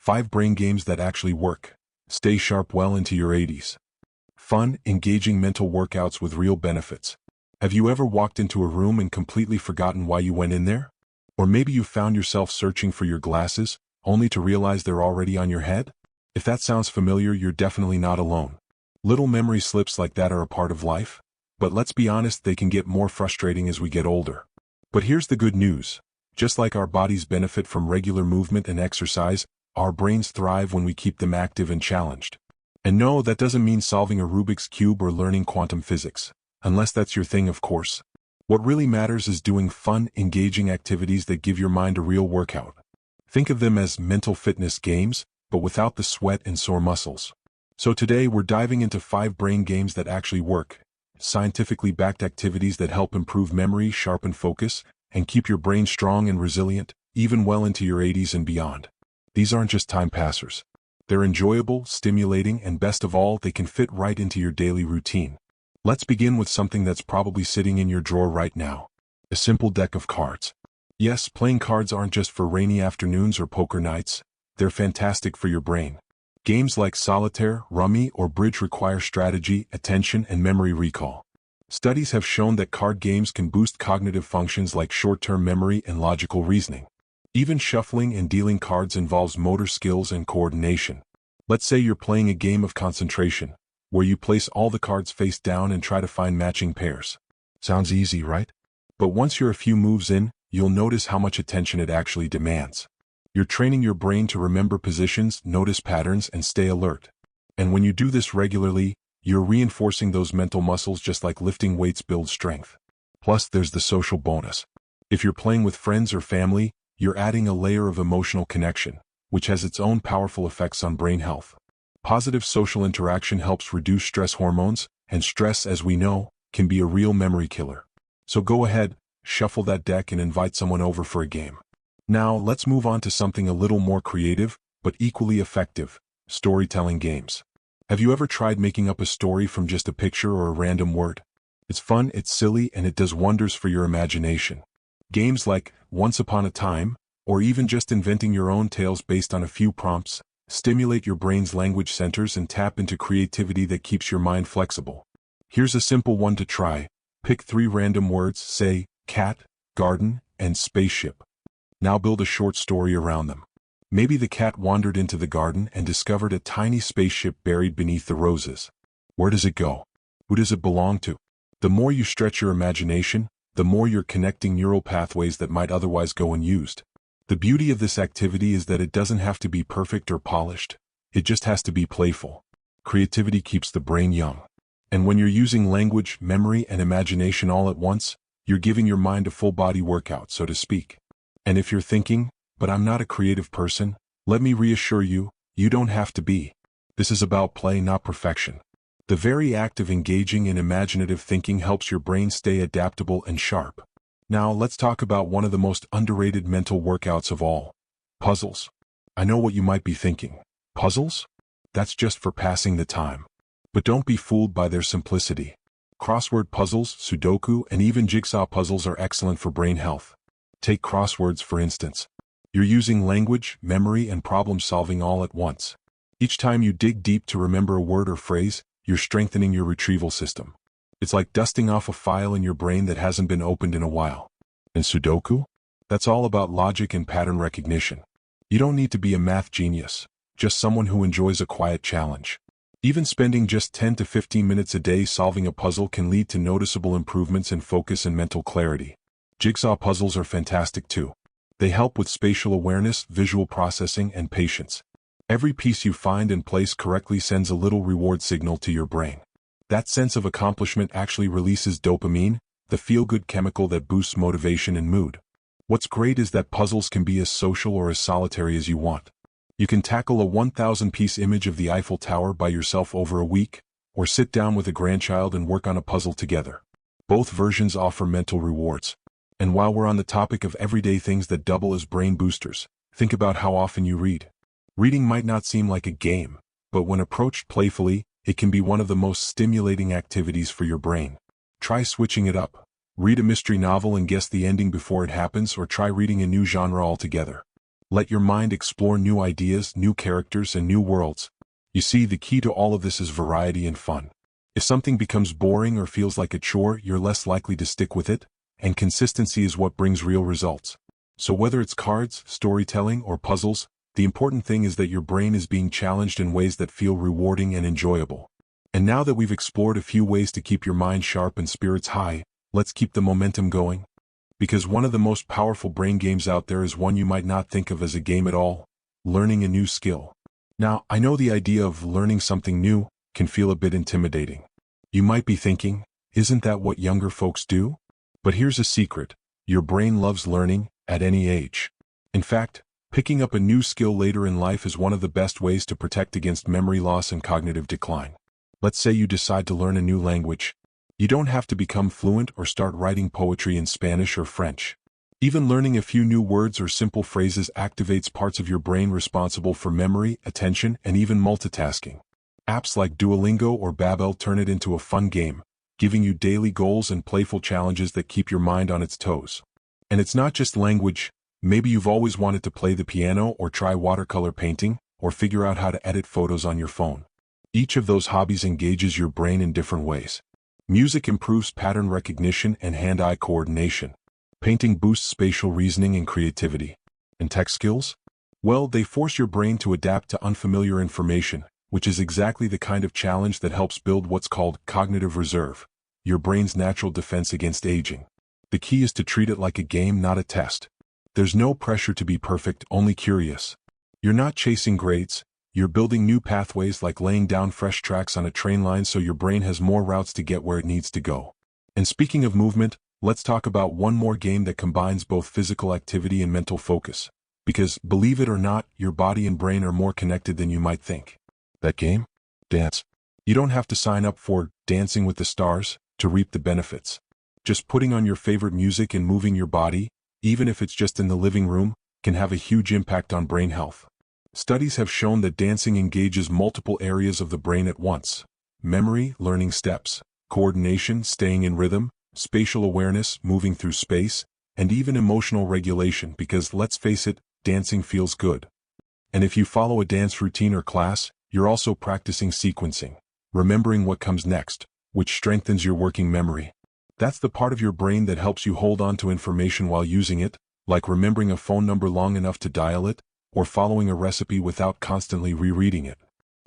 5 brain games that actually work. Stay sharp well into your 80s. Fun, engaging mental workouts with real benefits. Have you ever walked into a room and completely forgotten why you went in there? Or maybe you found yourself searching for your glasses, only to realize they're already on your head? If that sounds familiar, you're definitely not alone. Little memory slips like that are a part of life, but let's be honest, they can get more frustrating as we get older. But here's the good news. Just like our bodies benefit from regular movement and exercise, our brains thrive when we keep them active and challenged. And no, that doesn't mean solving a Rubik's Cube or learning quantum physics, unless that's your thing, of course. What really matters is doing fun, engaging activities that give your mind a real workout. Think of them as mental fitness games, but without the sweat and sore muscles. So today we're diving into 5 brain games that actually work, scientifically backed activities that help improve memory, sharpen focus, and keep your brain strong and resilient, even well into your 80s and beyond. These aren't just time passers. They're enjoyable, stimulating, and best of all, they can fit right into your daily routine. Let's begin with something that's probably sitting in your drawer right now. A simple deck of cards. Yes, playing cards aren't just for rainy afternoons or poker nights. They're fantastic for your brain. Games like solitaire, rummy, or bridge require strategy, attention, and memory recall. Studies have shown that card games can boost cognitive functions like short-term memory and logical reasoning. Even shuffling and dealing cards involves motor skills and coordination. Let's say you're playing a game of concentration, where you place all the cards face down and try to find matching pairs. Sounds easy, right? But once you're a few moves in, you'll notice how much attention it actually demands. You're training your brain to remember positions, notice patterns, and stay alert. And when you do this regularly, you're reinforcing those mental muscles just like lifting weights builds strength. Plus, there's the social bonus. If you're playing with friends or family, you're adding a layer of emotional connection, which has its own powerful effects on brain health. Positive social interaction helps reduce stress hormones, and stress, as we know, can be a real memory killer. So go ahead, shuffle that deck and invite someone over for a game. Now, let's move on to something a little more creative, but equally effective: storytelling games. Have you ever tried making up a story from just a picture or a random word? It's fun, it's silly, and it does wonders for your imagination. Games like Once Upon a Time, or even just inventing your own tales based on a few prompts, stimulate your brain's language centers and tap into creativity that keeps your mind flexible. Here's a simple one to try. Pick 3 random words, say cat, garden, and spaceship. Now build a short story around them. Maybe the cat wandered into the garden and discovered a tiny spaceship buried beneath the roses. Where does it go? Who does it belong to? The more you stretch your imagination, the more you're connecting neural pathways that might otherwise go unused. The beauty of this activity is that it doesn't have to be perfect or polished. It just has to be playful. Creativity keeps the brain young. And when you're using language, memory, and imagination all at once, you're giving your mind a full-body workout, so to speak. And if you're thinking, but I'm not a creative person, let me reassure you, you don't have to be. This is about play, not perfection. The very act of engaging in imaginative thinking helps your brain stay adaptable and sharp. Now let's talk about one of the most underrated mental workouts of all: puzzles. I know what you might be thinking. Puzzles? That's just for passing the time. But don't be fooled by their simplicity. Crossword puzzles, Sudoku, and even jigsaw puzzles are excellent for brain health. Take crosswords, for instance. You're using language, memory, and problem-solving all at once. Each time you dig deep to remember a word or phrase, you're strengthening your retrieval system. It's like dusting off a file in your brain that hasn't been opened in a while. And Sudoku? That's all about logic and pattern recognition. You don't need to be a math genius, just someone who enjoys a quiet challenge. Even spending just 10 to 15 minutes a day solving a puzzle can lead to noticeable improvements in focus and mental clarity. Jigsaw puzzles are fantastic too. They help with spatial awareness, visual processing, and patience. Every piece you find and place correctly sends a little reward signal to your brain. That sense of accomplishment actually releases dopamine, the feel-good chemical that boosts motivation and mood. What's great is that puzzles can be as social or as solitary as you want. You can tackle a 1,000-piece image of the Eiffel Tower by yourself over a week, or sit down with a grandchild and work on a puzzle together. Both versions offer mental rewards. And while we're on the topic of everyday things that double as brain boosters, think about how often you read. Reading might not seem like a game, but when approached playfully, it can be one of the most stimulating activities for your brain. Try switching it up. Read a mystery novel and guess the ending before it happens, or try reading a new genre altogether. Let your mind explore new ideas, new characters, and new worlds. You see, the key to all of this is variety and fun. If something becomes boring or feels like a chore, you're less likely to stick with it, and consistency is what brings real results. So whether it's cards, storytelling, or puzzles, the important thing is that your brain is being challenged in ways that feel rewarding and enjoyable. And now that we've explored a few ways to keep your mind sharp and spirits high, let's keep the momentum going. Because one of the most powerful brain games out there is one you might not think of as a game at all: learning a new skill. Now, I know the idea of learning something new can feel a bit intimidating. You might be thinking, isn't that what younger folks do? But here's a secret: your brain loves learning at any age. In fact, picking up a new skill later in life is one of the best ways to protect against memory loss and cognitive decline. Let's say you decide to learn a new language. You don't have to become fluent or start writing poetry in Spanish or French. Even learning a few new words or simple phrases activates parts of your brain responsible for memory, attention, and even multitasking. Apps like Duolingo or Babbel turn it into a fun game, giving you daily goals and playful challenges that keep your mind on its toes. And it's not just language. Maybe you've always wanted to play the piano or try watercolor painting or figure out how to edit photos on your phone. Each of those hobbies engages your brain in different ways. Music improves pattern recognition and hand-eye coordination. Painting boosts spatial reasoning and creativity. And tech skills? Well, they force your brain to adapt to unfamiliar information, which is exactly the kind of challenge that helps build what's called cognitive reserve, your brain's natural defense against aging. The key is to treat it like a game, not a test. There's no pressure to be perfect, only curious. You're not chasing grades. You're building new pathways, like laying down fresh tracks on a train line so your brain has more routes to get where it needs to go. And speaking of movement, let's talk about one more game that combines both physical activity and mental focus. Because, believe it or not, your body and brain are more connected than you might think. That game? Dance. You don't have to sign up for Dancing with the Stars to reap the benefits. Just putting on your favorite music and moving your body, even if it's just in the living room, can have a huge impact on brain health. Studies have shown that dancing engages multiple areas of the brain at once: memory, learning steps, coordination, staying in rhythm, spatial awareness, moving through space, and even emotional regulation, because let's face it, dancing feels good. And if you follow a dance routine or class, you're also practicing sequencing, remembering what comes next, which strengthens your working memory. That's the part of your brain that helps you hold on to information while using it, like remembering a phone number long enough to dial it, or following a recipe without constantly rereading it.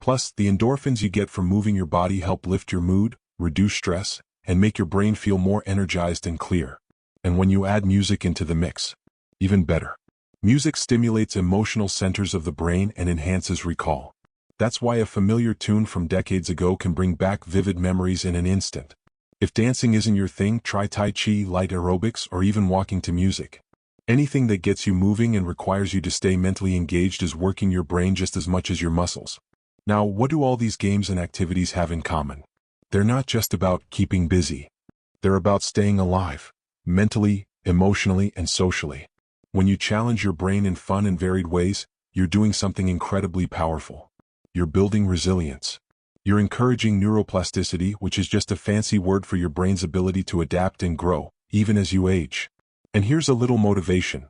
Plus, the endorphins you get from moving your body help lift your mood, reduce stress, and make your brain feel more energized and clear. And when you add music into the mix, even better. Music stimulates emotional centers of the brain and enhances recall. That's why a familiar tune from decades ago can bring back vivid memories in an instant. If dancing isn't your thing, try Tai Chi, light aerobics, or even walking to music. Anything that gets you moving and requires you to stay mentally engaged is working your brain just as much as your muscles. Now, what do all these games and activities have in common? They're not just about keeping busy. They're about staying alive, mentally, emotionally, and socially. When you challenge your brain in fun and varied ways, you're doing something incredibly powerful. You're building resilience. You're encouraging neuroplasticity, which is just a fancy word for your brain's ability to adapt and grow, even as you age. And here's a little motivation.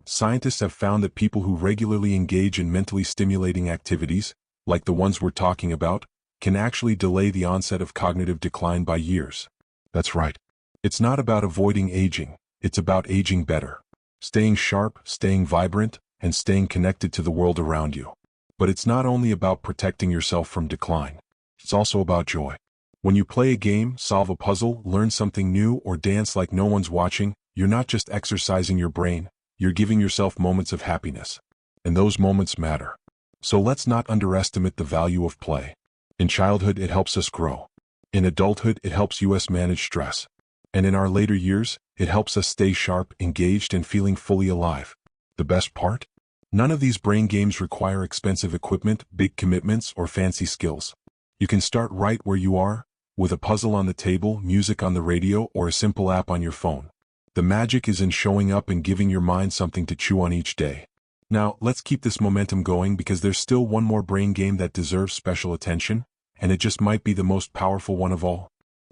Scientists have found that people who regularly engage in mentally stimulating activities, like the ones we're talking about, can actually delay the onset of cognitive decline by years. That's right. It's not about avoiding aging, it's about aging better. Staying sharp, staying vibrant, and staying connected to the world around you. But it's not only about protecting yourself from decline. It's also about joy. When you play a game, solve a puzzle, learn something new, or dance like no one's watching, you're not just exercising your brain, you're giving yourself moments of happiness. And those moments matter. So let's not underestimate the value of play. In childhood, it helps us grow. In adulthood, it helps us manage stress. And in our later years, it helps us stay sharp, engaged, and feeling fully alive. The best part? None of these brain games require expensive equipment, big commitments, or fancy skills. You can start right where you are, with a puzzle on the table, music on the radio, or a simple app on your phone. The magic is in showing up and giving your mind something to chew on each day. Now, let's keep this momentum going, because there's still one more brain game that deserves special attention, and it just might be the most powerful one of all.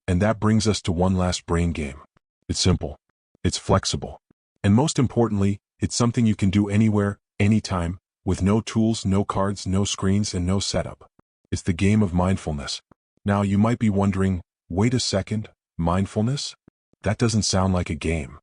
And that brings us to one last brain game. It's simple. It's flexible. And most importantly, it's something you can do anywhere, anytime, with no tools, no cards, no screens, and no setup. It's the game of mindfulness. Now you might be wondering, wait a second, mindfulness? That doesn't sound like a game.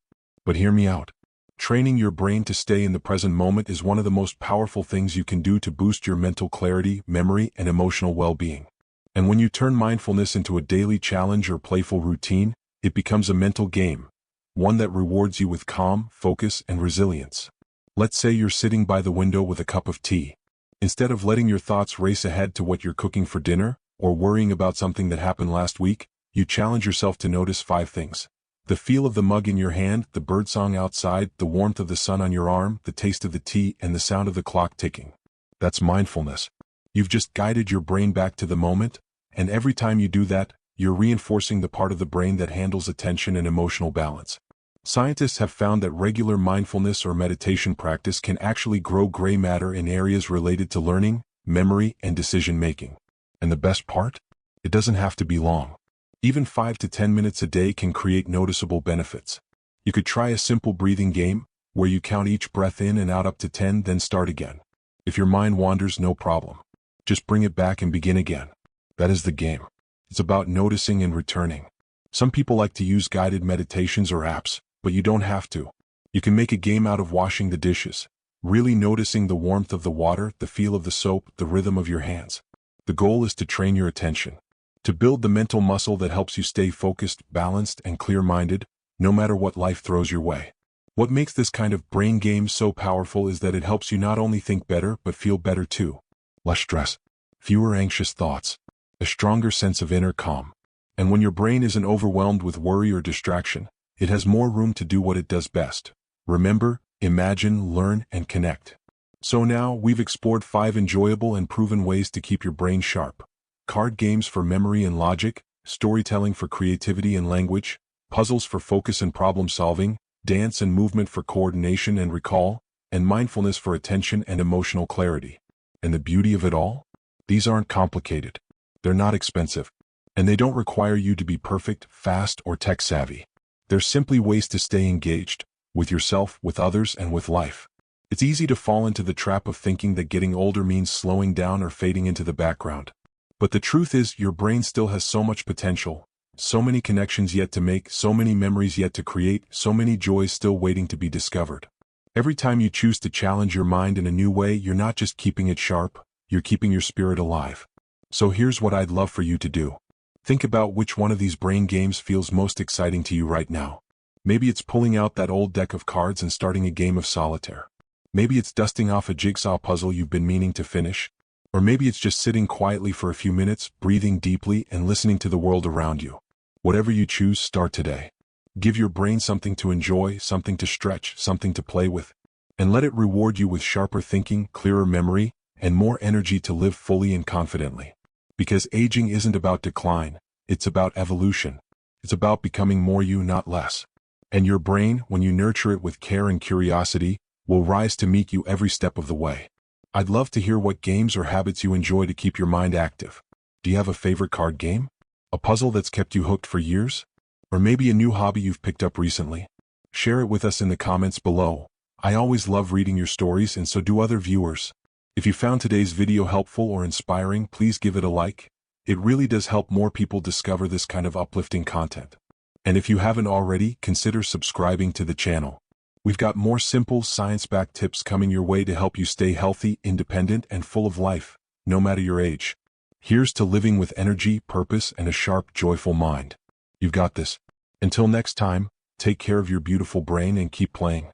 But hear me out. Training your brain to stay in the present moment is one of the most powerful things you can do to boost your mental clarity, memory, and emotional well-being. And when you turn mindfulness into a daily challenge or playful routine, it becomes a mental game, one that rewards you with calm, focus, and resilience. Let's say you're sitting by the window with a cup of tea. Instead of letting your thoughts race ahead to what you're cooking for dinner, or worrying about something that happened last week, you challenge yourself to notice 5 things. The feel of the mug in your hand, the birdsong outside, the warmth of the sun on your arm, the taste of the tea, and the sound of the clock ticking. That's mindfulness. You've just guided your brain back to the moment, and every time you do that, you're reinforcing the part of the brain that handles attention and emotional balance. Scientists have found that regular mindfulness or meditation practice can actually grow gray matter in areas related to learning, memory, and decision-making. And the best part? It doesn't have to be long. Even 5 to 10 minutes a day can create noticeable benefits. You could try a simple breathing game, where you count each breath in and out up to 10, then start again. If your mind wanders, no problem. Just bring it back and begin again. That is the game. It's about noticing and returning. Some people like to use guided meditations or apps, but you don't have to. You can make a game out of washing the dishes, really noticing the warmth of the water, the feel of the soap, the rhythm of your hands. The goal is to train your attention, to build the mental muscle that helps you stay focused, balanced, and clear-minded, no matter what life throws your way. What makes this kind of brain game so powerful is that it helps you not only think better, but feel better too. Less stress, fewer anxious thoughts, a stronger sense of inner calm. And when your brain isn't overwhelmed with worry or distraction, it has more room to do what it does best. Remember, imagine, learn, and connect. So now, we've explored 5 enjoyable and proven ways to keep your brain sharp. Card games for memory and logic, storytelling for creativity and language, puzzles for focus and problem solving, dance and movement for coordination and recall, and mindfulness for attention and emotional clarity. And the beauty of it all? These aren't complicated. They're not expensive. And they don't require you to be perfect, fast, or tech-savvy. They're simply ways to stay engaged, with yourself, with others, and with life. It's easy to fall into the trap of thinking that getting older means slowing down or fading into the background. But the truth is, your brain still has so much potential, so many connections yet to make, so many memories yet to create, so many joys still waiting to be discovered. Every time you choose to challenge your mind in a new way, you're not just keeping it sharp, you're keeping your spirit alive. So here's what I'd love for you to do. Think about which one of these brain games feels most exciting to you right now. Maybe it's pulling out that old deck of cards and starting a game of solitaire. Maybe it's dusting off a jigsaw puzzle you've been meaning to finish. Or maybe it's just sitting quietly for a few minutes, breathing deeply, and listening to the world around you. Whatever you choose, start today. Give your brain something to enjoy, something to stretch, something to play with. And let it reward you with sharper thinking, clearer memory, and more energy to live fully and confidently. Because aging isn't about decline, it's about evolution. It's about becoming more you, not less. And your brain, when you nurture it with care and curiosity, will rise to meet you every step of the way. I'd love to hear what games or habits you enjoy to keep your mind active. Do you have a favorite card game? A puzzle that's kept you hooked for years? Or maybe a new hobby you've picked up recently? Share it with us in the comments below. I always love reading your stories, and so do other viewers. If you found today's video helpful or inspiring, please give it a like. It really does help more people discover this kind of uplifting content. And if you haven't already, consider subscribing to the channel. We've got more simple, science-backed tips coming your way to help you stay healthy, independent, and full of life, no matter your age. Here's to living with energy, purpose, and a sharp, joyful mind. You've got this. Until next time, take care of your beautiful brain and keep playing.